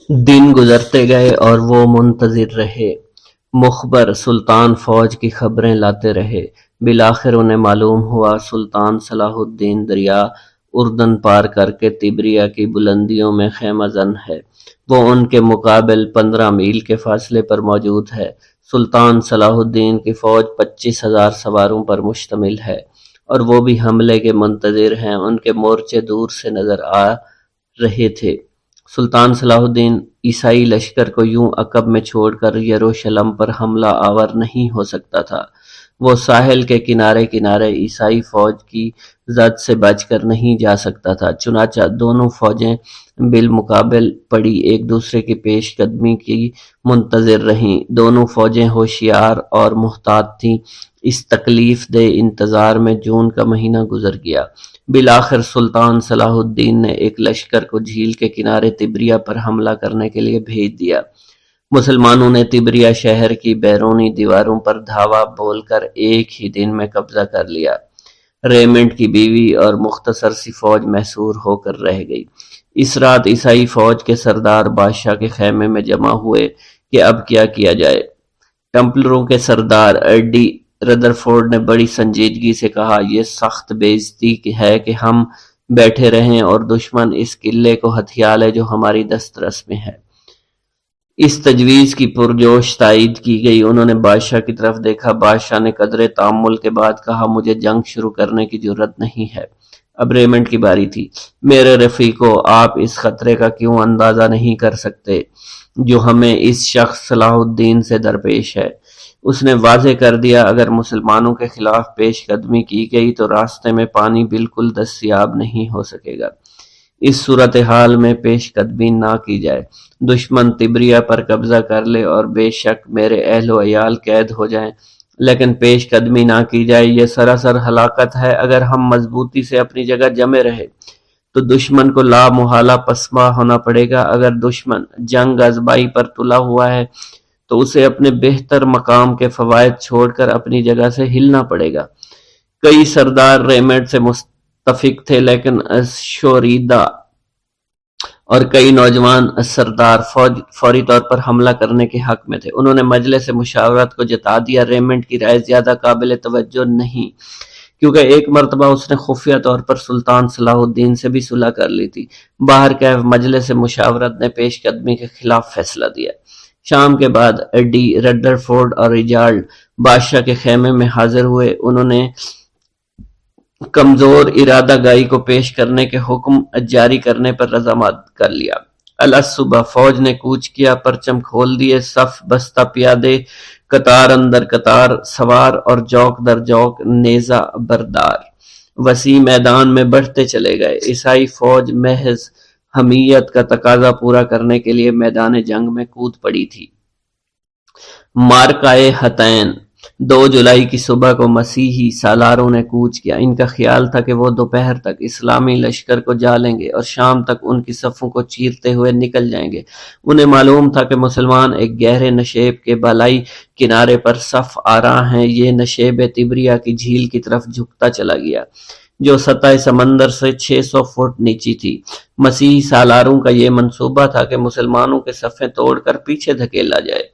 دن گزرتے گئے اور وہ منتظر رہے۔ مخبر سلطان فوج کی خبریں لاتے رہے۔ بالآخر انہیں معلوم ہوا سلطان صلاح الدین دریا اردن پار کر کے تبریہ کی بلندیوں میں خیمہ زن ہے۔ وہ ان کے مقابل 15 میل کے فاصلے پر موجود ہے۔ سلطان صلاح الدین کی فوج 25,000 سواروں پر مشتمل ہے اور وہ بھی حملے کے منتظر ہیں۔ ان کے مورچے دور سے نظر آ رہے تھے۔ سلطان صلاح الدین عیسائی لشکر کو یوں عقب میں چھوڑ کر یروشلم پر حملہ آور نہیں ہو سکتا تھا۔ وہ ساحل کے کنارے کنارے عیسائی فوج کی زد سے بچ کر نہیں جا سکتا تھا۔ چنانچہ دونوں فوجیں بالمقابل پڑی ایک دوسرے کی پیش قدمی کی منتظر رہیں۔ دونوں فوجیں ہوشیار اور محتاط تھیں۔ اس تکلیف دہ انتظار میں جون کا مہینہ گزر گیا۔ بالآخر سلطان صلاح الدین نے ایک لشکر کو جھیل کے کنارے تبریہ پر حملہ کرنے کے لیے بھیج دیا۔ مسلمانوں نے تبریہ شہر کی بیرونی دیواروں پر دھاوا بول کر ایک ہی دن میں قبضہ کر لیا۔ ریمنڈ کی بیوی اور مختصر سی فوج محصور ہو کر رہ گئی۔ اس رات عیسائی فوج کے سردار بادشاہ کے خیمے میں جمع ہوئے کہ اب کیا کیا جائے۔ ٹمپلروں کے سردار ایڈی ردرفورڈ نے بڑی سنجیدگی سے کہا، یہ سخت بے عزتی ہے کہ ہم بیٹھے رہیں اور دشمن اس قلعے کو ہتھیا لے جو ہماری دسترس میں ہے۔ اس تجویز کی پرجوش تائید کی گئی۔ انہوں نے بادشاہ کی طرف دیکھا۔ بادشاہ نے قدرے تأمل کے بعد کہا، مجھے جنگ شروع کرنے کی جرأت نہیں ہے۔ اب ریمنڈ کی باری تھی۔ میرے رفیقو، آپ اس خطرے کا کیوں اندازہ نہیں کر سکتے جو ہمیں اس شخص صلاح الدین سے درپیش ہے؟ اس نے واضح کر دیا، اگر مسلمانوں کے خلاف پیش قدمی کی گئی تو راستے میں پانی بالکل دستیاب نہیں ہو سکے گا۔ اس صورتحال میں پیش قدمی نہ کی جائے۔ دشمن تبریہ پر قبضہ کر لے اور بے شک میرے اہل و عیال قید ہو جائیں، لیکن پیش قدمی نہ کی جائے، یہ سراسر ہلاکت ہے۔ اگر ہم مضبوطی سے اپنی جگہ جمے رہے تو دشمن کو لا محالہ پسپا ہونا پڑے گا۔ اگر دشمن جنگ ازبائی پر تلا ہوا ہے تو اسے اپنے بہتر مقام کے فوائد چھوڑ کر اپنی جگہ سے ہلنا پڑے گا۔ کئی سردار ریمنڈ سے متفق تھے، لیکن شوریدہ اور کئی نوجوان سردار فوری طور پر حملہ کرنے کے حق میں تھے۔ انہوں نے مجلس مشاورت کو جتا دیا۔ ریمنڈ کی رائے زیادہ قابل توجہ نہیں، کیونکہ ایک مرتبہ اس نے خفیہ طور پر سلطان صلاح الدین سے بھی صلح کر لی تھی۔ بہرکیف مجلس مشاورت نے پیش قدمی کے خلاف فیصلہ دیا۔ شام کے بعد ایڈی ردرفورڈ اور ریجالڈ بادشاہ کے خیمے میں حاضر ہوئے۔ انہوں نے کمزور ارادہ گائی کو پیش کرنے کے حکم جاری کرنے پر رضامند کر لیا۔ الصبح فوج نے کوچ کیا، پرچم کھول دیے، صف بستہ پیادے، قطار اندر قطار سوار اور جوک در جوک نیزہ بردار وسیع میدان میں بڑھتے چلے گئے۔ عیسائی فوج محض حمیت کا تقاضا پورا کرنے کے لیے میدان جنگ میں کود پڑی تھی۔ مارکائے حطین 2 جولائی کی صبح کو مسیحی سالاروں نے کوچ کیا۔ ان کا خیال تھا کہ وہ دوپہر تک اسلامی لشکر کو جا لیں گے اور شام تک ان کی صفوں کو چیرتے ہوئے نکل جائیں گے۔ انہیں معلوم تھا کہ مسلمان ایک گہرے نشیب کے بالائی کنارے پر صف آراں ہیں۔ یہ نشیب تبریہ کی جھیل کی طرف جھکتا چلا گیا، جو سطح سمندر سے 600 فٹ نیچی تھی۔ مسیحی سالاروں کا یہ منصوبہ تھا کہ مسلمانوں کے صفیں توڑ کر پیچھے دھکیلا جائے۔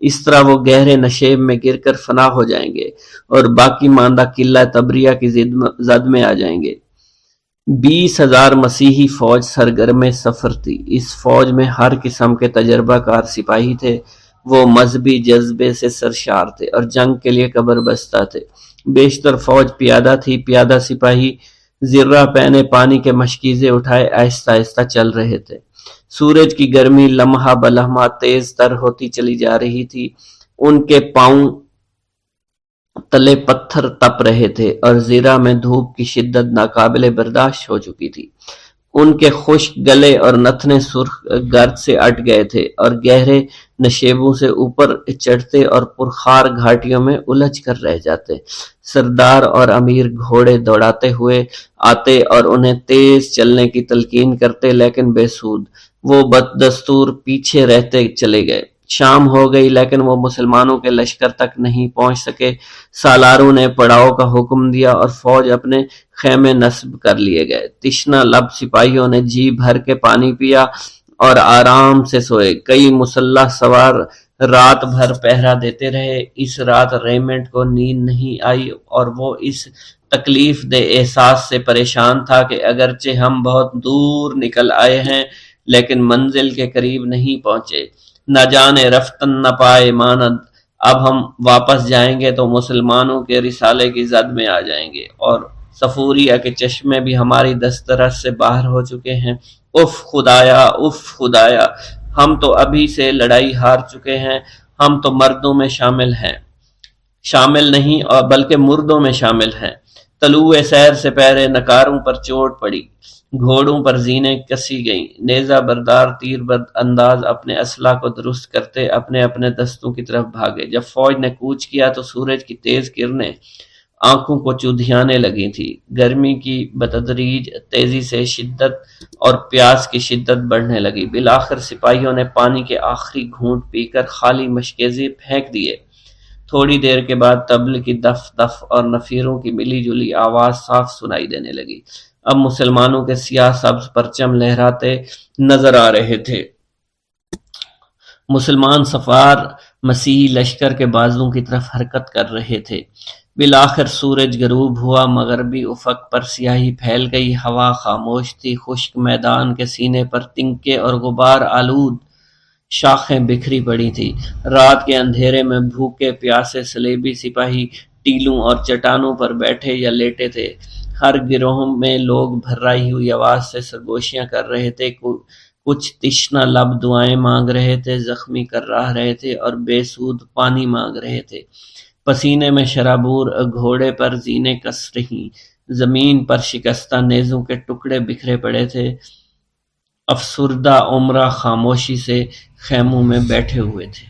اس طرح وہ گہرے نشیب میں گر کر فنا ہو جائیں گے اور باقی ماندہ قلعہ تبریہ کی زد میں آ جائیں گے۔ 20,000 مسیحی فوج سرگرم سفر تھی۔ اس فوج میں ہر قسم کے تجربہ کار سپاہی تھے۔ وہ مذہبی جذبے سے سرشار تھے اور جنگ کے لیے قبر بستہ تھے۔ بیشتر فوج پیادہ تھی۔ پیادہ سپاہی زرہ پہنے، پانی کے مشکیزے اٹھائے آہستہ آہستہ چل رہے تھے۔ سورج کی گرمی لمحہ بلمحہ تیز تر ہوتی چلی جا رہی تھی۔ ان کے پاؤں تلے پتھر تپ رہے تھے اور زرہ میں دھوپ کی شدت ناقابل برداشت ہو چکی تھی۔ ان کے خشک گلے اور نتنے سرخ گرد سے اٹ گئے تھے اور گہرے نشیبوں سے اوپر چڑھتے اور پرخار گھاٹیوں میں الجھ کر رہ جاتے۔ سردار اور امیر گھوڑے دوڑاتے ہوئے آتے اور انہیں تیز چلنے کی تلقین کرتے، لیکن بے سود۔ وہ بدستور پیچھے رہتے چلے گئے۔ شام ہو گئی لیکن وہ مسلمانوں کے لشکر تک نہیں پہنچ سکے۔ سالاروں نے پڑاؤ کا حکم دیا اور فوج اپنے خیمے نصب کر لیے گئے۔ تشنہ لب سپاہیوں نے جی بھر کے پانی پیا اور آرام سے سوئے۔ کئی مسلح سوار رات بھر پہرا دیتے رہے۔ اس رات ریمنڈ کو نیند نہیں آئی اور وہ اس تکلیف دہ احساس سے پریشان تھا کہ اگرچہ ہم بہت دور نکل آئے ہیں لیکن منزل کے قریب نہیں پہنچے۔ نہ جانے رفتن نہ پائے ماند، اب ہم واپس جائیں گے تو مسلمانوں کے رسالے کی زد میں آ جائیں گے اور صفوریہ کے چشمے بھی ہماری دسترس سے باہر ہو چکے ہیں۔ اف خدایا، اف خدایا، ہم تو ابھی سے لڑائی ہار چکے ہیں، ہم تو مردوں میں شامل نہیں اور بلکہ مردوں میں شامل ہیں۔ طلوع سحر سے پہلے نکاروں پر چوٹ پڑی، گھوڑوں پر زینیں کسی گئیں، نیزہ بردار تیر انداز اپنے اسلحہ کو درست کرتے اپنے اپنے دستوں کی طرف بھاگے۔ جب فوج نے کوچ کیا تو سورج کی تیز کرنیں آنکھوں کو چودھیانے لگی تھی۔ گرمی کی بتدریج تیزی سے شدت اور پیاس کی شدت بڑھنے لگی۔ بالآخر سپاہیوں نے پانی کے آخری گھونٹ پی کر خالی مشکیزے پھینک دیے۔ تھوڑی دیر کے بعد طبل کی دف دف اور نفیروں کی ملی جلی آواز صاف سنائی دینے لگی۔ اب مسلمانوں کے سیاہ سبز پرچم لہراتے نظر آ رہے تھے۔ مسلمان سفار مسیحی لشکر کے بازوں کی طرف حرکت کر رہے تھے۔ بالآخر سورج غروب ہوا، مغربی افق پر سیاہی پھیل گئی، ہوا خاموش تھی، خشک میدان کے سینے پر تنکے اور غبار آلود شاخیں بکھری پڑی تھی۔ رات کے اندھیرے میں بھوکے پیاسے صلیبی سپاہی ٹیلوں اور چٹانوں پر بیٹھے یا لیٹے تھے۔ ہر گروہ میں لوگ بھرائی ہوئی آواز سے سرگوشیاں کر رہے تھے، کچھ تشنہ لب دعائیں مانگ رہے تھے، زخمی کرراہ رہے تھے اور بے سود پانی مانگ رہے تھے۔ پسینے میں شرابور گھوڑے پر زینیں کس رہی، زمین پر شکستہ نیزوں کے ٹکڑے بکھرے پڑے تھے۔ افسردہ عمرہ خاموشی سے خیموں میں بیٹھے ہوئے تھے۔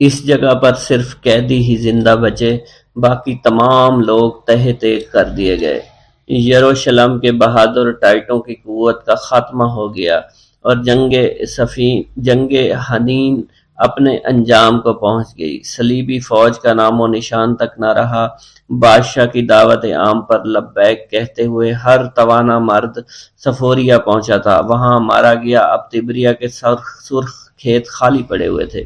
اس جگہ پر صرف قیدی ہی زندہ بچے، باقی تمام لوگ تہہ تیغ کر دیے گئے۔ یروشلم کے بہادر ٹائٹوں کی قوت کا خاتمہ ہو گیا اور جنگ حنین اپنے انجام کو پہنچ گئی۔ صلیبی فوج کا نام و نشان تک نہ رہا۔ بادشاہ کی دعوت عام پر لبیک کہتے ہوئے ہر توانا مرد صفوریہ پہنچا تھا۔ وہاں مارا گیا۔ اب تبریہ کے سرخ کھیت خالی پڑے ہوئے تھے۔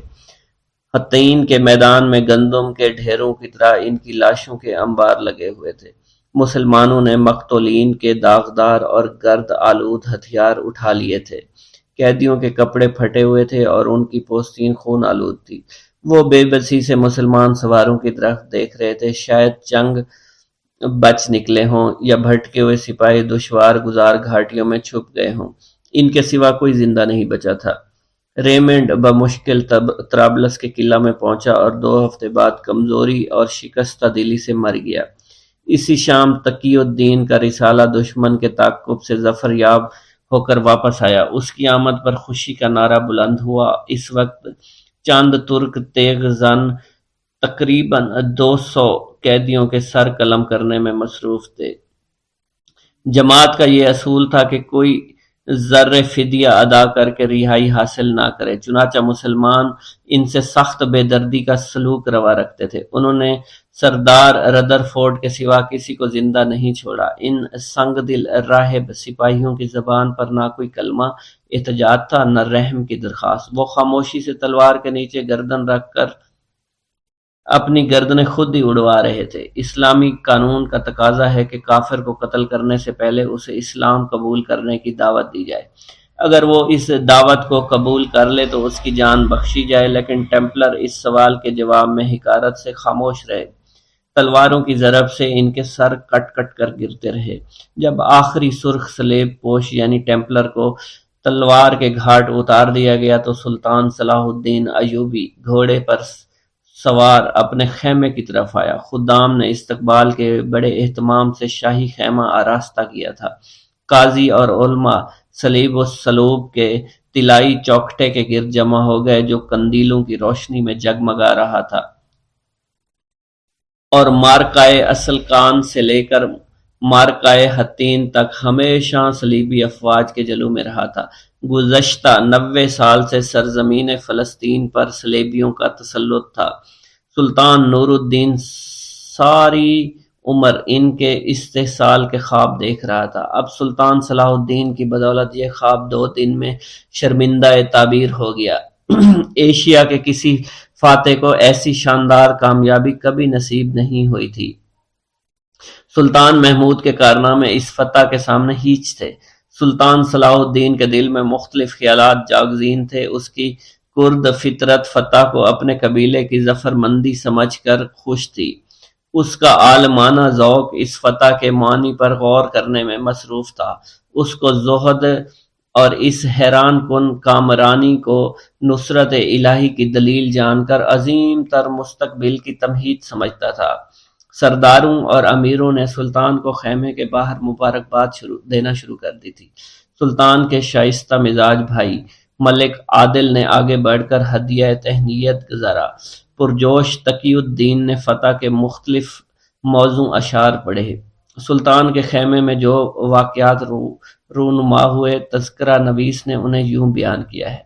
حطین کے میدان میں گندم کے ڈھیروں کی طرح ان کی لاشوں کے انبار لگے ہوئے تھے۔ مسلمانوں نے مقتولین کے داغدار اور گرد آلود ہتھیار اٹھا لیے تھے۔ قیدیوں کے کپڑے پھٹے ہوئے تھے اور ان کی پوستین خون آلود تھی۔ وہ بے بسی سے مسلمان سواروں کی طرف دیکھ رہے تھے، شاید چنگ بچ نکلے ہوں یا بھٹکے ہوئے سپاہی دشوار گزار گھاٹیوں میں چھپ گئے ہوں۔ ان کے سوا کوئی زندہ نہیں بچا تھا۔ ریمنڈ بمشکل طرابلس کے قلعہ میں پہنچا اور 2 ہفتے بعد کمزوری اور شکستہ دلی سے مر گیا۔ اسی شام تقی الدین کا رسالہ دشمن کے تعقب سے ظفر یاب ہو کر واپس آیا۔ اس کی آمد پر خوشی کا نعرہ بلند ہوا۔ اس وقت چند ترک تیغ زن تقریباً 200 قیدیوں کے سر قلم کرنے میں مصروف تھے۔ جماعت کا یہ اصول تھا کہ کوئی زر فدیہ ادا کر کے رہائی حاصل نہ کرے، چنانچہ مسلمان ان سے سخت بے دردی کا سلوک روا رکھتے تھے۔ انہوں نے سردار ردرفورڈ کے سوا کسی کو زندہ نہیں چھوڑا۔ ان سنگ دل راہب سپاہیوں کی زبان پر نہ کوئی کلمہ احتجاج تھا، نہ رحم کی درخواست۔ وہ خاموشی سے تلوار کے نیچے گردن رکھ کر اپنی گردنیں خود ہی اڑوا رہے تھے۔ اسلامی قانون کا تقاضا ہے کہ کافر کو قتل کرنے سے پہلے اسے اسلام قبول کرنے کی دعوت دی جائے۔ اگر وہ اس دعوت کو قبول کر لے تو اس کی جان بخشی جائے، لیکن ٹیمپلر اس سوال کے جواب میں حقارت سے خاموش رہے۔ تلواروں کی ضرب سے ان کے سر کٹ کٹ کر گرتے رہے۔ جب آخری سرخ سلیب پوش یعنی ٹیمپلر کو تلوار کے گھاٹ اتار دیا گیا تو سلطان صلاح الدین ایوبی گھوڑے پر سوار اپنے خیمے کی طرف آیا۔ خدام نے استقبال کے بڑے اہتمام سے شاہی خیمہ آراستہ کیا تھا۔ قاضی اور علماء صلیب و صلوب کے طلائی چوکھٹے کے گرد جمع ہو گئے جو قندیلوں کی روشنی میں جگمگا رہا تھا اور مارکائے اسلقان سے لے کر مارکائے حطین تک ہمیشہ صلیبی افواج کے جلو میں رہا تھا۔ گزشتہ 90 سال سے سرزمین فلسطین پر صلیبیوں کا تسلط تھا۔ سلطان نور الدین ساری عمر ان کے استحصال کے خواب دیکھ رہا تھا۔ اب سلطان صلاح الدین کی بدولت یہ خواب 2 دن میں شرمندہ تعبیر ہو گیا۔ ایشیا کے کسی فاتح کو ایسی شاندار کامیابی کبھی نصیب نہیں ہوئی تھی۔ سلطان محمود کے کارنامے اس فتح کے سامنے ہیچ تھے۔ سلطان صلاح الدین کے دل میں مختلف خیالات جاگزین تھے۔ اس کی کرد فطرت فتح کو اپنے قبیلے کی ظفر مندی سمجھ کر خوش تھی۔ اس کا عالمانہ ذوق اس فتح کے معنی پر غور کرنے میں مصروف تھا۔ اس کو زہد اور اس حیران کن کامرانی کو نصرت الہی کی دلیل جان کر عظیم تر مستقبل کی تمہید سمجھتا تھا۔ سرداروں اور امیروں نے سلطان کو خیمے کے باہر مبارکباد دینا شروع کر دی تھی۔ سلطان کے شائستہ مزاج بھائی ملک عادل نے آگے بڑھ کر ہدیہ تہنیت گزارا۔ پرجوش تقی الدین نے فتح کے مختلف موزوں اشعار پڑھے۔ سلطان کے خیمے میں جو واقعات رونما ہوئے، تذکرہ نویس نے انہیں یوں بیان کیا ہے۔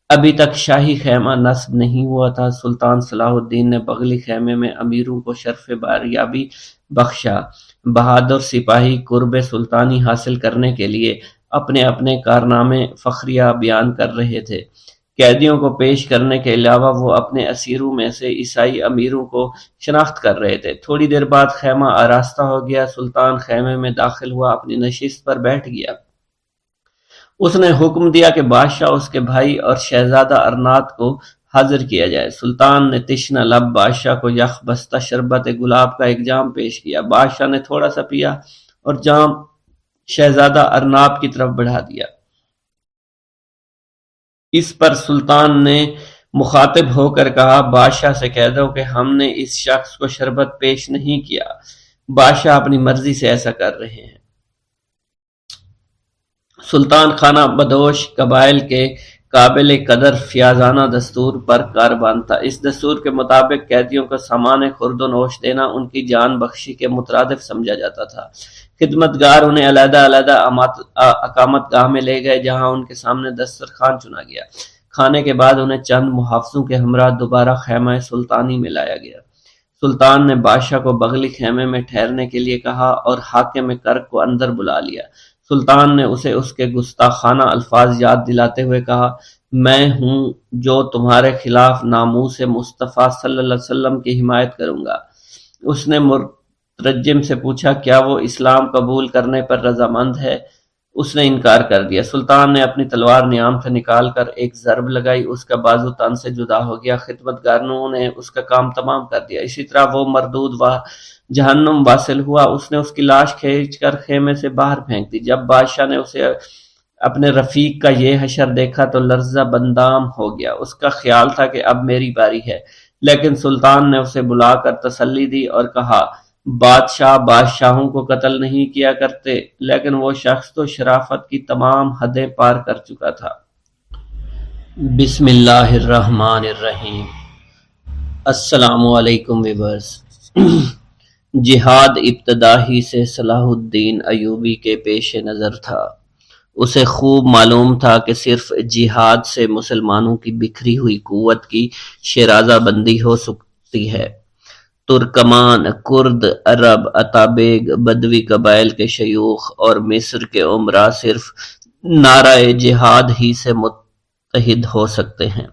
ابھی تک شاہی خیمہ نصب نہیں ہوا تھا۔ سلطان صلاح الدین نے بغلی خیمے میں امیروں کو شرف باریابی بخشا۔ بہادر سپاہی قرب سلطانی حاصل کرنے کے لیے اپنے اپنے کارنامے فخریہ بیان کر رہے تھے۔ قیدیوں کو پیش کرنے کے علاوہ وہ اپنے اسیروں میں سے عیسائی امیروں کو شناخت کر رہے تھے۔ تھوڑی دیر بعد خیمہ آراستہ ہو گیا۔ سلطان خیمے میں داخل ہوا، اپنی نشست پر بیٹھ گیا۔ اس نے حکم دیا کہ بادشاہ، اس کے بھائی اور شہزادہ ارنات کو حاضر کیا جائے۔ سلطان نے تشنہ لب بادشاہ کو یخ بستہ شربت گلاب کا ایک جام پیش کیا۔ بادشاہ نے تھوڑا سا پیا اور جام شہزادہ ارناب کی طرف بڑھا دیا۔ اس پر سلطان نے مخاطب ہو کر کہا، بادشاہ سے کہہ دو کہ ہم نے اس شخص کو شربت پیش نہیں کیا۔ بادشاہ اپنی مرضی سے ایسا کر رہے ہیں۔ سلطان خانہ بدوش قبائل کے قابل قدر فیاضانہ دستور پر کاربان تھا۔ اس دستور کے مطابق قیدیوں کو سامان خورد و نوش دینا ان کی جان بخشی کے مترادف سمجھا جاتا تھا۔ خدمتگار انہیں علیحدہ علیحدہ اقامت گاہ میں لے گئے، جہاں ان کے سامنے دسترخوان چنا گیا۔ کھانے کے بعد انہیں چند محافظوں کے ہمراہ دوبارہ خیمہ سلطانی میں لایا گیا۔ سلطان نے بادشاہ کو بغلی خیمے میں ٹھہرنے کے لیے کہا اور حاکم کرک کو اندر بلا لیا۔ سلطان نے اسے اس کے گستاخانہ الفاظ یاد دلاتے ہوئے کہا، میں ہوں جو تمہارے خلاف ناموس مصطفیٰ صلی اللہ علیہ وسلم کی حمایت کروں گا۔ اس نے مترجم سے پوچھا، کیا وہ اسلام قبول کرنے پر رضامند ہے؟ اس نے انکار کر دیا۔ سلطان نے اپنی تلوار نیام سے نکال کر ایک ضرب لگائی، اس کا بازو تن سے جدا ہو گیا۔ خدمتگاروں نے اس کا کام تمام کر دیا۔ اسی طرح وہ مردود جہنم واصل ہوا۔ اس نے اس کی لاش کھینچ کر خیمے سے باہر پھینک دی۔ جب بادشاہ نے اسے اپنے رفیق کا یہ حشر دیکھا تو لرزہ بندام ہو گیا۔ اس کا خیال تھا کہ اب میری باری ہے، لیکن سلطان نے اسے بلا کر تسلی دی اور کہا، بادشاہ بادشاہوں کو قتل نہیں کیا کرتے، لیکن وہ شخص تو شرافت کی تمام حدیں پار کر چکا تھا۔ بسم اللہ الرحمن الرحیم۔ السلام علیکم ویورز۔ جہاد ابتدا ہی سے صلاح الدین ایوبی کے پیش نظر تھا۔ اسے خوب معلوم تھا کہ صرف جہاد سے مسلمانوں کی بکھری ہوئی قوت کی شیرازہ بندی ہو سکتی ہے۔ ترکمان، کرد، عرب، اتابیگ، بدوی قبائل کے شیوخ اور مصر کے امراء صرف نعرہ جہاد ہی سے متحد ہو سکتے ہیں۔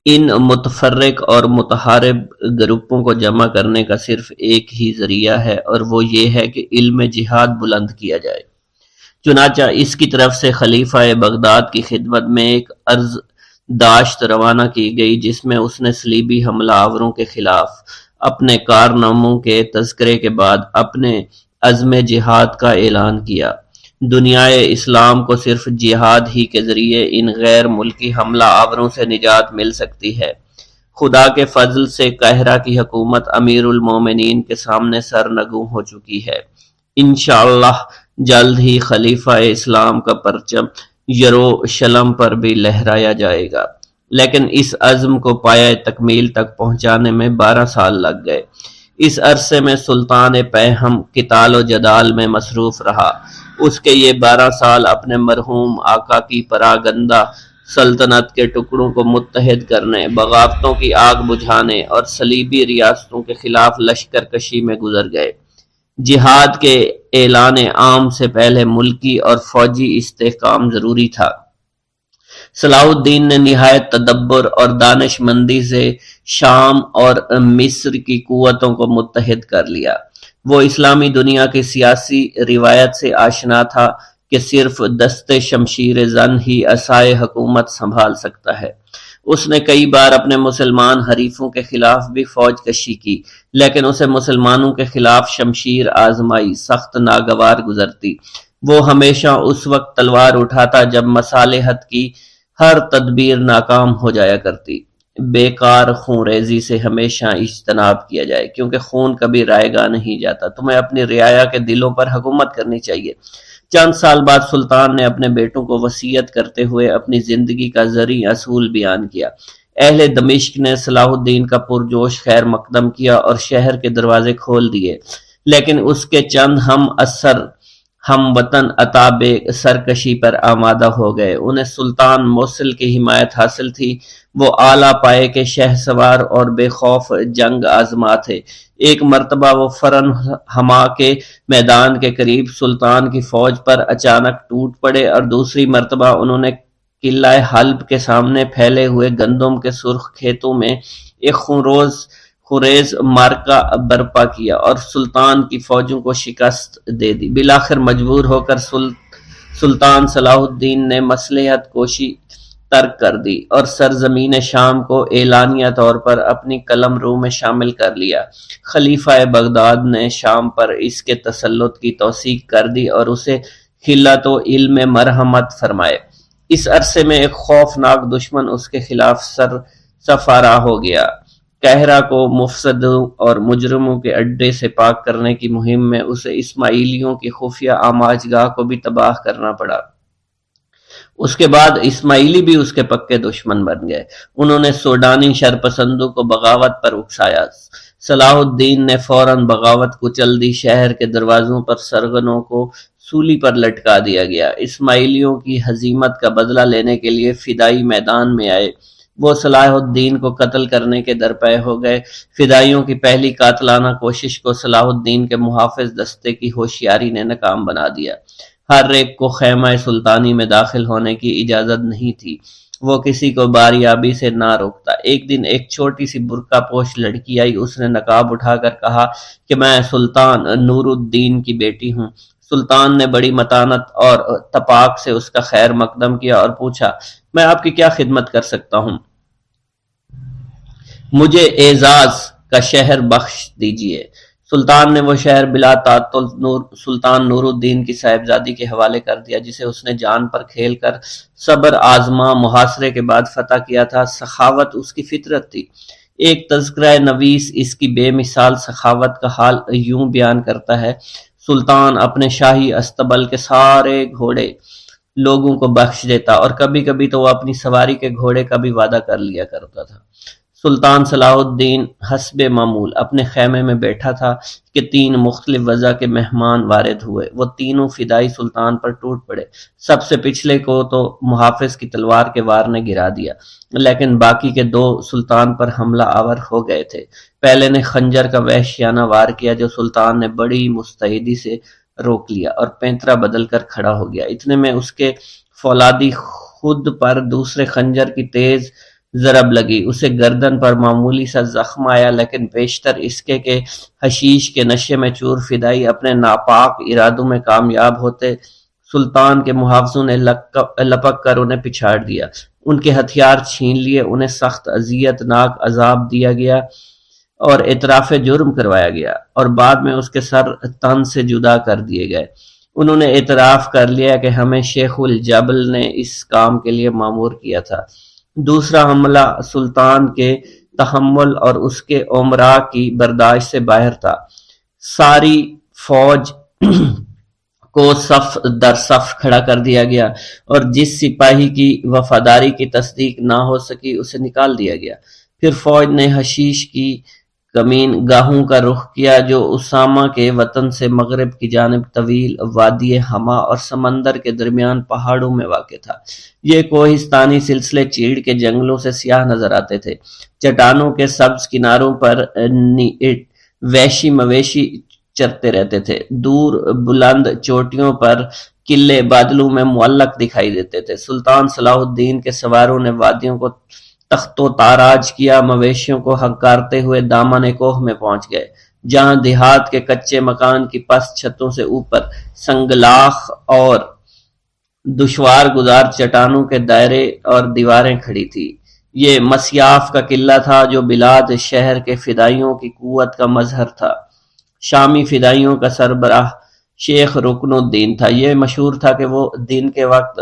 ان متفرق اور متحارب گروپوں کو جمع کرنے کا صرف ایک ہی ذریعہ ہے، اور وہ یہ ہے کہ علم جہاد بلند کیا جائے۔ چنانچہ اس کی طرف سے خلیفہ بغداد کی خدمت میں ایک عرض داشت روانہ کی گئی، جس میں اس نے صلیبی حملہ آوروں کے خلاف اپنے کارناموں کے تذکرے کے بعد اپنے عزم جہاد کا اعلان کیا۔ دنیائے اسلام کو صرف جہاد ہی کے ذریعے ان غیر ملکی حملہ آوروں سے نجات مل سکتی ہے۔ خدا کے فضل سے قاہرہ کی حکومت امیر المومنین کے سامنے سرنگوں ہو چکی ہے۔ انشاءاللہ جلد ہی خلیفہ اسلام کا پرچم یروشلم پر بھی لہرایا جائے گا، لیکن اس عزم کو پایہ تکمیل تک پہنچانے میں 12 سال لگ گئے۔ اس عرصے میں سلطان پیہم قتال و جدال میں مصروف رہا۔ اس کے یہ 12 سال اپنے مرحوم آقا کی پراگندہ سلطنت کے ٹکڑوں کو متحد کرنے، بغاوتوں کی آگ بجھانے اور صلیبی ریاستوں کے خلاف لشکر کشی میں گزر گئے۔ جہاد کے اعلان عام سے پہلے ملکی اور فوجی استحکام ضروری تھا۔ صلاح الدین نے نہایت تدبر اور دانش مندی سے شام اور مصر کی قوتوں کو متحد کر لیا۔ وہ اسلامی دنیا کی سیاسی روایت سے آشنا تھا کہ صرف دست شمشیر زن ہی عصائے حکومت سنبھال سکتا ہے۔ اس نے کئی بار اپنے مسلمان حریفوں کے خلاف بھی فوج کشی کی، لیکن اسے مسلمانوں کے خلاف شمشیر آزمائی سخت ناگوار گزرتی۔ وہ ہمیشہ اس وقت تلوار اٹھاتا جب مصالحت کی ہر تدبیر ناکام ہو جایا کرتی۔ بیکار خون ریزی سے ہمیشہ اجتناب کیا جائے، کیونکہ خون کبھی رائے گاہ نہیں جاتا۔ تمہیں اپنی رعایا کے دلوں پر حکومت کرنی چاہیے۔ چند سال بعد سلطان نے اپنے بیٹوں کو وصیت کرتے ہوئے اپنی زندگی کا زرعی اصول بیان کیا۔ اہل دمشق نے صلاح الدین کا پرجوش خیر مقدم کیا اور شہر کے دروازے کھول دیے، لیکن اس کے چند ہم وطن عتاب سرکشی پر آمادہ ہو گئے۔ انہیں سلطان موصل کی حمایت حاصل تھی۔ وہ اعلیٰ پائے کے شہ سوار اور بے خوف جنگ آزما تھے۔ ایک مرتبہ وہ فرن ہما کے میدان کے قریب سلطان کی فوج پر اچانک ٹوٹ پڑے، اور دوسری مرتبہ انہوں نے قلعہ حلب کے سامنے پھیلے ہوئے گندم کے سرخ کھیتوں میں ایک خونریز معرکہ برپا کیا اور سلطان کی فوجوں کو شکست دے دی۔ بالآخر مجبور ہو کر سلطان صلاح الدین نے مصلحت کوشی ترک کر دی اور سرزمین شام کو اعلانیہ طور پر اپنی قلم رو میں شامل کر لیا۔ خلیفہ بغداد نے شام پر اس کے تسلط کی توثیق کر دی اور اسے خلعت و علم مرحمت فرمائے۔ اس عرصے میں ایک خوفناک دشمن اس کے خلاف سرفراہ ہو گیا۔ قاہرہ کو مفسدوں اور مجرموں کے اڈے سے پاک کرنے کی مہم میں اسے اسماعیلیوں کی خفیہ آماج گاہ کو بھی تباہ کرنا پڑا۔ اس کے بعد اسماعیلی بھی اس کے پکے دشمن بن گئے۔ انہوں نے سوڈانی شرپسندوں کو بغاوت پر اکسایا۔ صلاح الدین نے فوراً بغاوت کچل دی۔ شہر کے دروازوں پر سرغنوں کو سولی پر لٹکا دیا گیا۔ اسماعیلیوں کی ہزیمت کا بدلہ لینے کے لیے فدائی میدان میں آئے۔ وہ صلاح الدین کو قتل کرنے کے درپے ہو گئے۔ فدائیوں کی پہلی قاتلانہ کوشش کو صلاح الدین کے محافظ دستے کی ہوشیاری نے ناکام بنا دیا۔ ہر ایک کو خیمہ سلطانی میں داخل ہونے کی اجازت نہیں تھی۔ وہ کسی کو باریابی سے نہ روکتا۔ ایک دن ایک چھوٹی سی برقع پوش لڑکی آئی۔ اس نے نقاب اٹھا کر کہا کہ میں سلطان نور الدین کی بیٹی ہوں۔ سلطان نے بڑی متانت اور تپاک سے اس کا خیر مقدم کیا اور پوچھا، میں آپ کی کیا خدمت کر سکتا ہوں؟ مجھے اعزاز کا شہر بخش دیجیے۔ سلطان نے وہ شہر بلا تعطل سلطان نور الدین کی صاحبزادی کے حوالے کر دیا، جسے اس نے جان پر کھیل کر صبر آزما محاصرے کے بعد فتح کیا تھا۔ سخاوت اس کی فطرت تھی۔ ایک تذکرہ نویس اس کی بے مثال سخاوت کا حال یوں بیان کرتا ہے: سلطان اپنے شاہی استبل کے سارے گھوڑے لوگوں کو بخش دیتا، اور کبھی کبھی تو وہ اپنی سواری کے گھوڑے کا بھی وعدہ کر لیا کرتا تھا۔ سلطان صلاح الدین حسب معمول اپنے خیمے میں بیٹھا تھا کہ 3 مختلف وضع کے مہمان وارد ہوئے۔ وہ تینوں فدائی سلطان پر ٹوٹ پڑے۔ سب سے پچھلے کو تو محافظ کی تلوار کے وار نے گرا دیا، لیکن باقی کے 2 سلطان پر حملہ آور ہو گئے تھے۔ پہلے نے خنجر کا وحشیانہ وار کیا، جو سلطان نے بڑی مستعدی سے روک لیا اور پینترا بدل کر کھڑا ہو گیا۔ اتنے میں اس کے فولادی خود پر دوسرے خنجر کی تیز ضرب لگی۔ اسے گردن پر معمولی سا زخم آیا، لیکن بیشتر اس کے کہ حشیش کے نشے میں چور فدائی اپنے ناپاک ارادوں میں کامیاب ہوتے۔ سلطان کے محافظوں نے لپک کر انہیں پچھاڑ دیا، ان کے ہتھیار چھین لیے، انہیں سخت اذیت ناک عذاب دیا گیا اور اعتراف جرم کروایا گیا، اور بعد میں اس کے سر تن سے جدا کر دیے گئے۔ انہوں نے اعتراف کر لیا کہ ہمیں شیخ الجبل نے اس کام کے لیے مامور کیا تھا۔ دوسرا حملہ سلطان کے تحمل اور اس کے امراء کی برداشت سے باہر تھا۔ ساری فوج کو صف در صف کھڑا کر دیا گیا، اور جس سپاہی کی وفاداری کی تصدیق نہ ہو سکی اسے نکال دیا گیا۔ پھر فوج نے حشیش کی کمین گاہوں کا رخ کیا، جو اسامہ کے وطن سے مغرب کی جانب طویل وادی ہما اور سمندر کے درمیان پہاڑوں میں واقع تھا۔ یہ کوہستانی سلسلے چیڑ کے جنگلوں سے سیاہ نظر آتے تھے۔ چٹانوں کے سبز کناروں پر وحشی مویشی چرتے رہتے تھے۔ دور بلند چوٹیوں پر قلعے بادلوں میں معلق دکھائی دیتے تھے۔ سلطان صلاح الدین کے سواروں نے وادیوں کو تخت و تاراج کیا، مویشیوں کو ہنکارتے ہوئے دامن کوہ میں پہنچ گئے، جہاں دیہات کے کچے مکان کی پست چھتوں سے اوپر سنگلاخ اور دشوار گزار چٹانوں کے دائرے اور دیواریں کھڑی تھی۔ یہ مسیاف کا قلعہ تھا جو بلاد شہر کے فدائیوں کی قوت کا مظہر تھا۔ شامی فدائیوں کا سربراہ شیخ رکن الدین تھا۔ یہ مشہور تھا کہ وہ دن کے وقت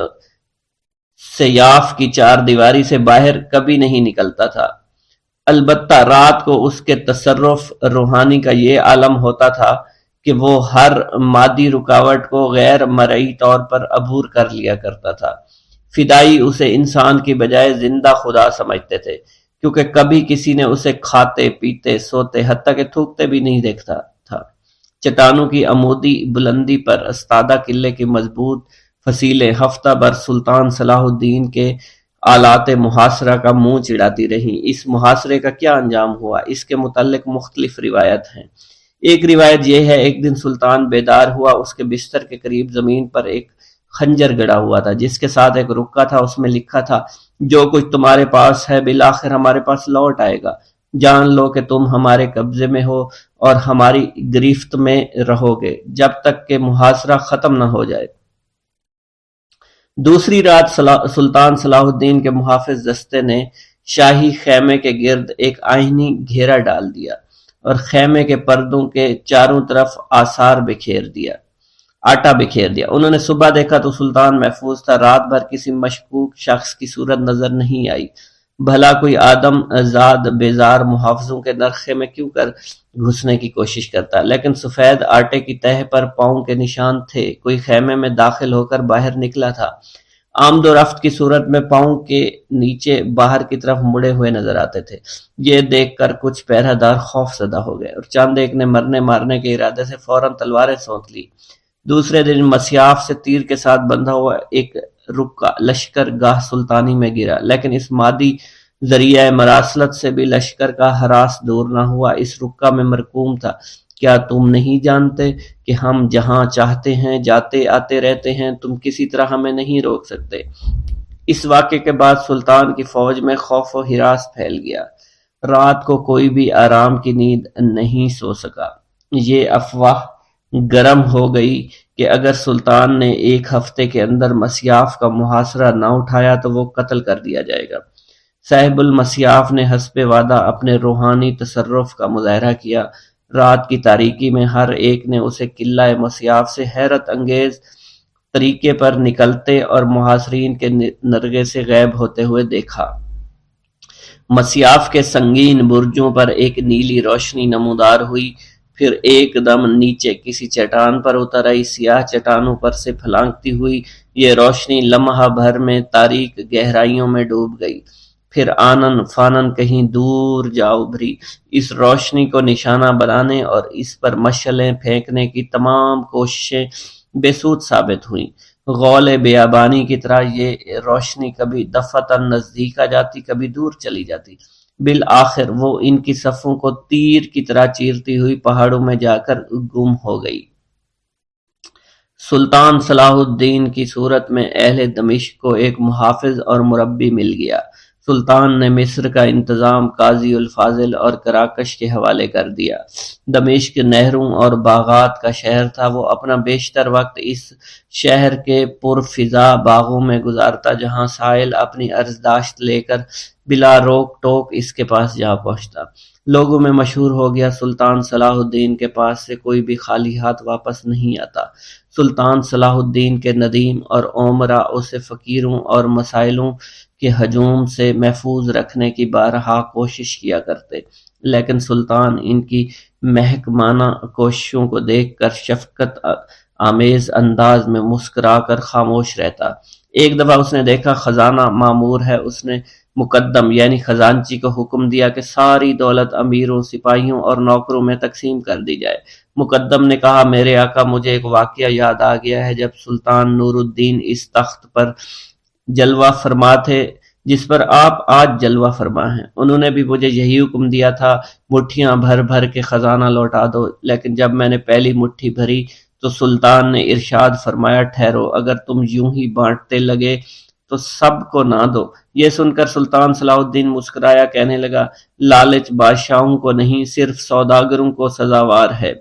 سیاف کی چار دیواری سے باہر کبھی نہیں نکلتا تھا، البتہ رات کو اس کے تصرف روحانی کا یہ عالم ہوتا تھا کہ وہ ہر مادی رکاوٹ کو غیر مرئی طور پر عبور کر لیا کرتا تھا۔ فدائی اسے انسان کی بجائے زندہ خدا سمجھتے تھے، کیونکہ کبھی کسی نے اسے کھاتے پیتے سوتے حتیٰ کہ تھوکتے بھی نہیں دیکھتا تھا۔ چٹانوں کی عمودی بلندی پر استادہ قلعے کی مضبوط فصیلیں ہفتہ بھر سلطان صلاح الدین کے آلات محاصرہ کا منہ چڑھاتی رہیں۔ اس محاصرے کا کیا انجام ہوا، اس کے متعلق مختلف روایت ہیں۔ ایک روایت یہ ہے، ایک دن سلطان بیدار ہوا، اس کے بستر کے قریب زمین پر ایک خنجر گڑا ہوا تھا، جس کے ساتھ ایک رکا تھا، اس میں لکھا تھا، جو کچھ تمہارے پاس ہے بالآخر ہمارے پاس لوٹ آئے گا، جان لو کہ تم ہمارے قبضے میں ہو اور ہماری گرفت میں رہو گے جب تک کہ محاصرہ ختم نہ ہو جائے۔ دوسری رات سلطان صلاح الدین کے محافظ دستے نے شاہی خیمے کے گرد ایک آئینی گھیرا ڈال دیا اور خیمے کے پردوں کے چاروں طرف آٹا بکھیر دیا۔ انہوں نے صبح دیکھا تو سلطان محفوظ تھا، رات بھر کسی مشکوک شخص کی صورت نظر نہیں آئی۔ بھلا کوئی آدم زاد بیزار محافظوں کے نرخے میں کیوں کر گھسنے کی کوشش کرتا، لیکن سفید آٹے کی تہ پر پاؤں کے نشان تھے، کوئی خیمے میں داخل ہو کر باہر نکلا تھا۔ آمد و رفت کی صورت میں پاؤں کے نیچے باہر کی طرف مڑے ہوئے نظر آتے تھے۔ یہ دیکھ کر کچھ پہرہ دار خوف زدہ ہو گئے اور چند ایک نے مرنے مارنے کے ارادے سے فوراً تلواریں سونت لی۔ دوسرے دن مسیاف سے تیر کے ساتھ بندھا ہوا ایک رکا لشکر گاہ سلطانی میں گرا، لیکن اس مادی ذریعہ مراسلت سے بھی لشکر کا ہراس دور نہ ہوا۔ اس رکا میں مرقوم تھا، کیا تم نہیں جانتے کہ ہم جہاں چاہتے ہیں جاتے آتے رہتے ہیں، تم کسی طرح ہمیں نہیں روک سکتے۔ اس واقعے کے بعد سلطان کی فوج میں خوف و ہراس پھیل گیا، رات کو کوئی بھی آرام کی نیند نہیں سو سکا۔ یہ افواہ گرم ہو گئی کہ اگر سلطان نے ایک ہفتے کے اندر مسیاف کا محاصرہ نہ اٹھایا تو وہ قتل کر دیا جائے گا۔ صاحب المسیاف نے حسب وعدہ اپنے روحانی تصرف کا مظاہرہ کیا۔ رات کی تاریکی میں ہر ایک نے اسے قلعہ مسیاف سے حیرت انگیز طریقے پر نکلتے اور محاصرین کے نرغے سے غائب ہوتے ہوئے دیکھا۔ مسیاف کے سنگین برجوں پر ایک نیلی روشنی نمودار ہوئی، پھر ایک دم نیچے کسی چٹان پر اتر آئی، سیاہ چٹانوں پر سے پھلانگتی ہوئی یہ روشنی لمحہ بھر میں تاریک گہرائیوں میں ڈوب گئی، پھر آنن فانن کہیں دور جا ابھری۔ اس روشنی کو نشانہ بنانے اور اس پر مشعلیں پھینکنے کی تمام کوششیں بے سود ثابت ہوئیں۔ غول بیابانی کی طرح یہ روشنی کبھی دفعتاً نزدیک آ جاتی، کبھی دور چلی جاتی، بالآخر وہ ان کی صفوں کو تیر کی طرح چیرتی ہوئی پہاڑوں میں جا کر گم ہو گئی۔ سلطان صلاح الدین کی صورت میں اہل دمشق کو ایک محافظ اور مربی مل گیا۔ سلطان نے مصر کا انتظام قاضی الفاضل اور کراکش کے حوالے کر دیا۔ دمشق نہروں اور باغات کا شہر تھا، وہ اپنا بیشتر وقت اس شہر کے پرفضا باغوں میں گزارتا، جہاں سائل اپنی عرضداشت لے کر بلا روک ٹوک اس کے پاس جا پہنچتا۔ لوگوں میں مشہور ہو گیا، سلطان صلاح الدین کے پاس سے کوئی بھی خالی ہاتھ واپس نہیں آتا۔ سلطان صلاح الدین کے ندیم اور امراء اسے فقیروں اور مسائلوں کے ہجوم سے محفوظ رکھنے کی بارہا کوشش کیا کرتے، لیکن سلطان ان کی محکمانہ کوششوں کو دیکھ کر شفقت آمیز انداز میں مسکرا کر خاموش رہتا۔ ایک دفعہ اس نے دیکھا خزانہ معمور ہے، اس نے مقدم یعنی خزانچی کو حکم دیا کہ ساری دولت امیروں، سپاہیوں اور نوکروں میں تقسیم کر دی جائے۔ مقدم نے کہا، میرے آقا، مجھے ایک واقعہ یاد آ گیا ہے۔ جب سلطان نور الدین اس تخت پر جلوہ فرما تھے جس پر آپ آج جلوہ فرما ہیں۔ انہوں نے بھی مجھے یہی حکم دیا تھا، مٹھیاں بھر بھر کے خزانہ لوٹا دو، لیکن جب میں نے پہلی مٹھی بھری تو سلطان نے ارشاد فرمایا، ٹھہرو، اگر تم یوں ہی بانٹتے لگے تو سب کو نہ دو۔ یہ سن کر سلطان صلاح الدین مسکرایا، کہنے لگا، لالچ بادشاہوں کو نہیں، صرف سوداگروں کو سزاوار ہے۔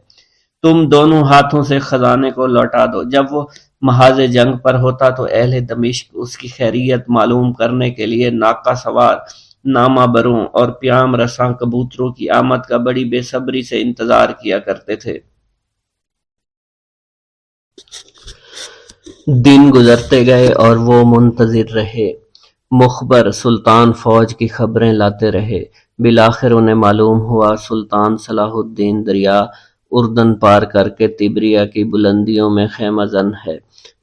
تم دونوں ہاتھوں سے خزانے کو لوٹا دو۔ جب وہ محاذ جنگ پر ہوتا تو اہل دمشق اس کی خیریت معلوم کرنے کے لیے ناقہ سوار، نامہ بروں اور پیام رساں کبوتروں کی آمد کا بڑی بے صبری سے انتظار کیا کرتے تھے۔ دن گزرتے گئے اور وہ منتظر رہے، مخبر سلطان فوج کی خبریں لاتے رہے۔ بالآخر انہیں معلوم ہوا سلطان صلاح الدین دریا اردن پار کر کے تبریہ کی بلندیوں میں خیمہ زن ہے۔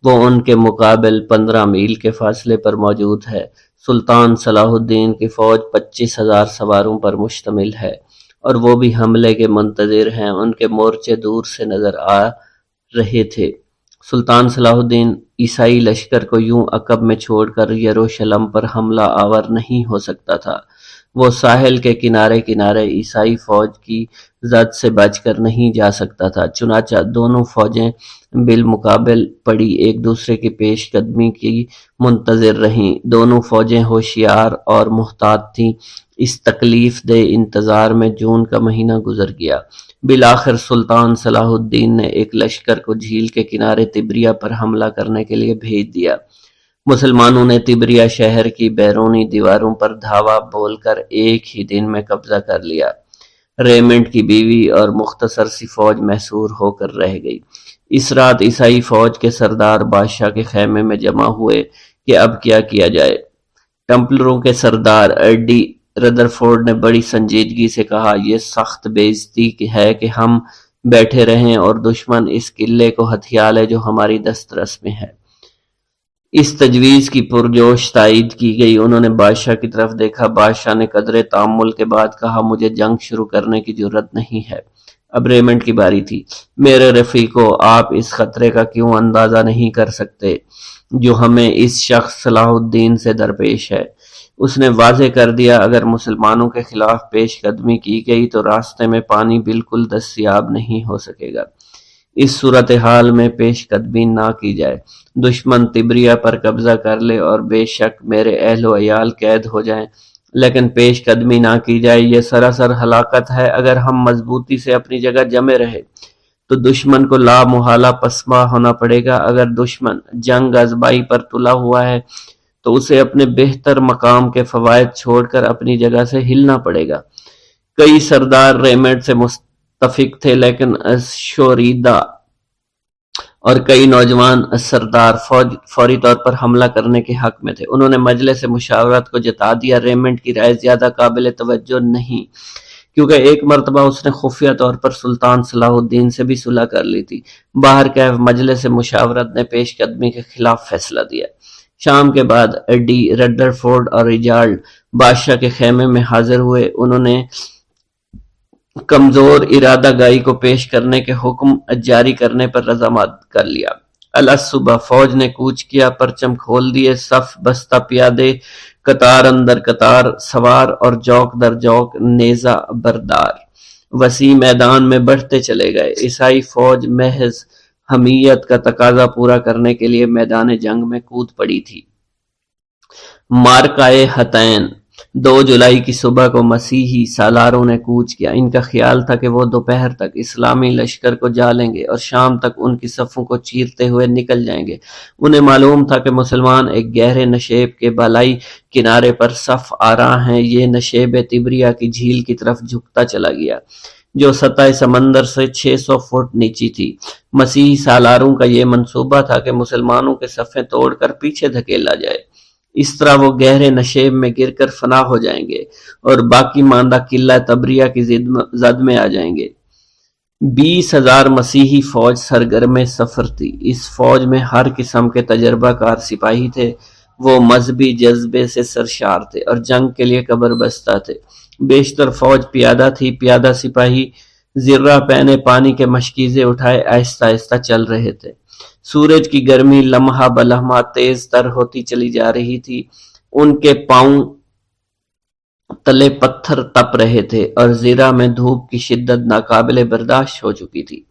وہ ان کے مقابل 15 میل کے فاصلے پر موجود ہے۔ سلطان صلاح الدین کی فوج 25,000 سواروں پر مشتمل ہے اور وہ بھی حملے کے منتظر ہیں۔ ان کے مورچے دور سے نظر آ رہے تھے۔ سلطان صلاح الدین عیسائی لشکر کو یوں عقب میں چھوڑ کر یروشلم پر حملہ آور نہیں ہو سکتا تھا۔ وہ ساحل کے کنارے کنارے عیسائی فوج کی زد سے بچ کر نہیں جا سکتا تھا۔ چنانچہ دونوں فوجیں بالمقابل پڑی ایک دوسرے کی پیش قدمی کی منتظر رہیں۔ دونوں فوجیں ہوشیار اور محتاط تھیں۔ اس تکلیف دہ انتظار میں جون کا مہینہ گزر گیا۔ بالآخر سلطان صلاح الدین نے ایک لشکر کو جھیل کے کنارے تبریہ پر حملہ کرنے کے لیے بھیج دیا۔ مسلمانوں نے تبریہ شہر کی بیرونی دیواروں پر دھاوا بول کر ایک ہی دن میں قبضہ کر لیا۔ ریمنڈ کی بیوی اور مختصر سی فوج محصور ہو کر رہ گئی۔ اس رات عیسائی فوج کے سردار بادشاہ کے خیمے میں جمع ہوئے کہ اب کیا کیا جائے۔ ٹمپلروں کے سردار ایڈی ردرفورڈ نے بڑی سنجیدگی سے کہا، یہ سخت بے عزتی ہے کہ ہم بیٹھے رہیں اور دشمن اس قلعے کو ہتھیا لے جو ہماری دسترس میں ہے۔ اس تجویز کی پرجوش تائید کی گئی۔ انہوں نے بادشاہ کی طرف دیکھا۔ بادشاہ نے قدرے تأمل کے بعد کہا، مجھے جنگ شروع کرنے کی جرأت نہیں ہے۔ اب ریمنڈ کی باری تھی۔ میرے رفیقو، آپ اس خطرے کا کیوں اندازہ نہیں کر سکتے جو ہمیں اس شخص صلاح الدین سے درپیش ہے؟ اس نے واضح کر دیا، اگر مسلمانوں کے خلاف پیش قدمی کی گئی تو راستے میں پانی بالکل دستیاب نہیں ہو سکے گا۔ اس صورتحال میں پیش قدمی نہ کی جائے۔ دشمن تبریہ پر قبضہ کر لے اور بے شک میرے اہل و عیال قید ہو جائیں، لیکن پیش قدمی نہ کی جائے، یہ سراسر ہلاکت ہے۔ اگر ہم مضبوطی سے اپنی جگہ جمے رہے تو دشمن کو لا محالہ پسپا ہونا پڑے گا۔ اگر دشمن جنگ ازبائی پر تلا ہوا ہے تو اسے اپنے بہتر مقام کے فوائد چھوڑ کر اپنی جگہ سے ہلنا پڑے گا۔ کئی سردار ریمنڈ سے متفق تھے، لیکن شوریدہ اور کئی نوجوان سردار فوری طور پر حملہ کرنے کے حق میں تھے۔ انہوں نے مجلس مشاورت کو جتا دیا۔ ریمنڈ کی رائے زیادہ قابل توجہ نہیں، کیونکہ ایک مرتبہ اس نے خفیہ طور پر سلطان صلاح الدین سے بھی صلح کر لی تھی۔ بہرکیف مجلس مشاورت نے پیش قدمی کے خلاف فیصلہ دیا۔ شام کے بعد ایڈی ردرفورڈ اور ریجالڈ بادشاہ کے خیمے میں حاضر ہوئے۔ انہوں نے کمزور ارادہ گائی کو پیش کرنے کے حکم جاری کرنے پر رضامند کر لیا۔ الصبح فوج نے کوچ کیا، پرچم کھول دیے، صف بستہ پیادے، قطار اندر قطار سوار اور جوک در جوک نیزہ بردار وسیع میدان میں بڑھتے چلے گئے۔ عیسائی فوج محض حمیت کا تقاضا پورا کرنے کے لیے میدان جنگ میں کود پڑی تھی۔ مارکائے حطین 2 جولائی کی صبح کو مسیحی سالاروں نے کوچ کیا۔ ان کا خیال تھا کہ وہ دوپہر تک اسلامی لشکر کو جا لیں گے اور شام تک ان کی صفوں کو چیرتے ہوئے نکل جائیں گے۔ انہیں معلوم تھا کہ مسلمان ایک گہرے نشیب کے بالائی کنارے پر صف آرا ہیں۔ یہ نشیب تبریہ کی جھیل کی طرف جھکتا چلا گیا، جو سطح سمندر سے 600 فٹ نیچی تھی۔ مسیحی سالاروں کا یہ منصوبہ تھا کہ مسلمانوں کے صفیں توڑ کر پیچھے دھکیلا جائے۔ اس طرح وہ گہرے نشیب میں گر کر فنا ہو جائیں گے اور باقی ماندہ قلعہ تبریہ کی زد میں آ جائیں گے۔ 20,000 مسیحی فوج سرگرم سفر تھی۔ اس فوج میں ہر قسم کے تجربہ کار سپاہی تھے۔ وہ مذہبی جذبے سے سرشار تھے اور جنگ کے لیے قبر بستہ تھے۔ بیشتر فوج پیادہ تھی۔ پیادہ سپاہی زرہ پہنے پانی کے مشکیزے اٹھائے آہستہ آہستہ چل رہے تھے۔ سورج کی گرمی لمحہ بلمحہ تیز تر ہوتی چلی جا رہی تھی۔ ان کے پاؤں تلے پتھر تپ رہے تھے اور زیرہ میں دھوپ کی شدت ناقابل برداشت ہو چکی تھی۔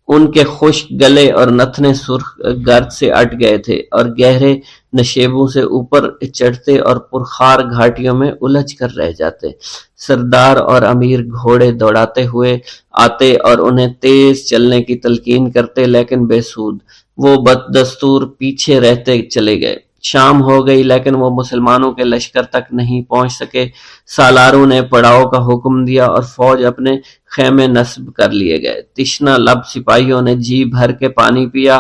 ان کے خشک گلے اور نتنے سرخ گرد سے اٹ گئے تھے اور گہرے نشیبوں سے اوپر چڑھتے اور پرخار گھاٹیوں میں الجھ کر رہ جاتے۔ سردار اور امیر گھوڑے دوڑاتے ہوئے آتے اور انہیں تیز چلنے کی تلقین کرتے، لیکن بے سود۔ وہ بددستور پیچھے رہتے چلے گئے۔ شام ہو گئی لیکن وہ مسلمانوں کے لشکر تک نہیں پہنچ سکے۔ سالاروں نے پڑاؤ کا حکم دیا اور فوج اپنے خیمے نصب کر لیے گئے۔ تشنہ لب سپاہیوں نے جی بھر کے پانی پیا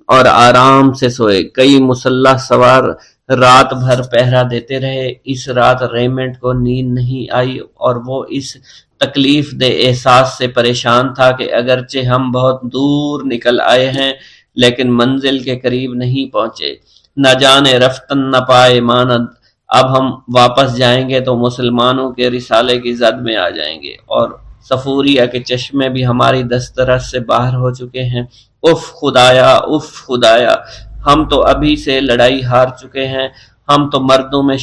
اور آرام سے سوئے۔ کئی مسلح سوار رات بھر پہرا دیتے رہے۔ اس رات ریمنڈ کو نیند نہیں آئی اور وہ اس تکلیف دہ احساس سے پریشان تھا کہ اگرچہ ہم بہت دور نکل آئے ہیں لیکن منزل کے قریب نہیں پہنچے۔ نہ جانے رفتن نہ پائے ماند، اب ہم واپس جائیں گے تو مسلمانوں کے رسالے کی زد میں آ جائیں گے اور صفوریہ کے چشمے بھی ہماری دسترس سے باہر ہو چکے ہیں۔ اف خدایا، اف خدایا، ہم تو ابھی سے لڑائی ہار چکے ہیں۔ ہم تو مردوں میں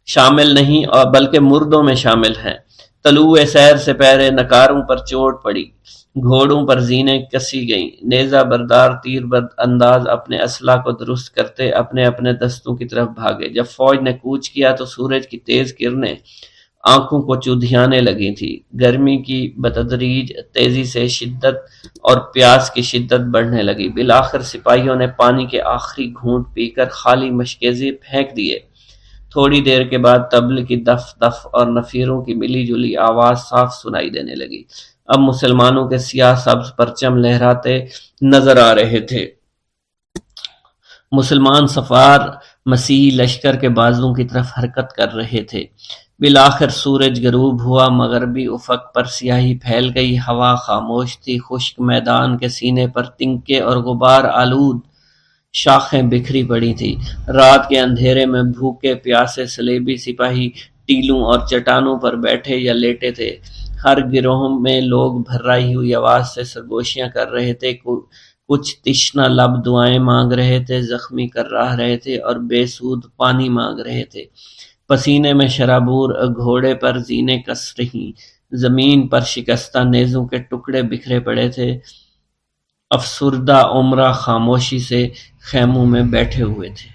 شامل نہیں اور بلکہ مردوں میں شامل ہیں۔ طلوع سحر سے پہلے نکاروں پر چوٹ پڑی، گھوڑوں پر زینیں کسی گئیں۔ نیزہ بردار تیر انداز اپنے اسلحہ کو درست کرتے اپنے اپنے دستوں کی طرف بھاگے۔ جب فوج نے کوچ کیا تو سورج کی تیز کرنیں آنکھوں کو چودھیانے لگی تھی۔ گرمی کی بتدریج تیزی سے شدت اور پیاس کی شدت بڑھنے لگی۔ بالآخر سپاہیوں نے پانی کے آخری گھونٹ پی کر خالی مشکیزے پھینک دیے۔ تھوڑی دیر کے بعد طبل کی دف دف اور نفیروں کی ملی جلی آواز صاف سنائی دینے لگی۔ اب مسلمانوں کے سیاہ سبز پرچم لہراتے نظر آ رہے تھے۔ مسلمان سفار مسیحی لشکر کے بازوں کی طرف حرکت کر رہے تھے۔ بالآخر سورج غروب ہوا، مغربی افق پر سیاہی پھیل گئی، ہوا خاموش تھی، خشک میدان کے سینے پر تنکے اور غبار آلود شاخیں بکھری پڑی تھی۔ رات کے اندھیرے میں بھوکے پیاسے صلیبی سپاہی ٹیلوں اور چٹانوں پر بیٹھے یا لیٹے تھے۔ ہر گروہ میں لوگ بھرائی ہوئی آواز سے سرگوشیاں کر رہے تھے، کچھ تشنہ لب دعائیں مانگ رہے تھے، زخمی کراہ رہے تھے اور بے سود پانی مانگ رہے تھے۔ پسینے میں شرابور گھوڑے پر زینیں کس رہیں، زمین پر شکستہ نیزوں کے ٹکڑے بکھرے پڑے تھے۔ افسردہ امرا خاموشی سے خیموں میں بیٹھے ہوئے تھے۔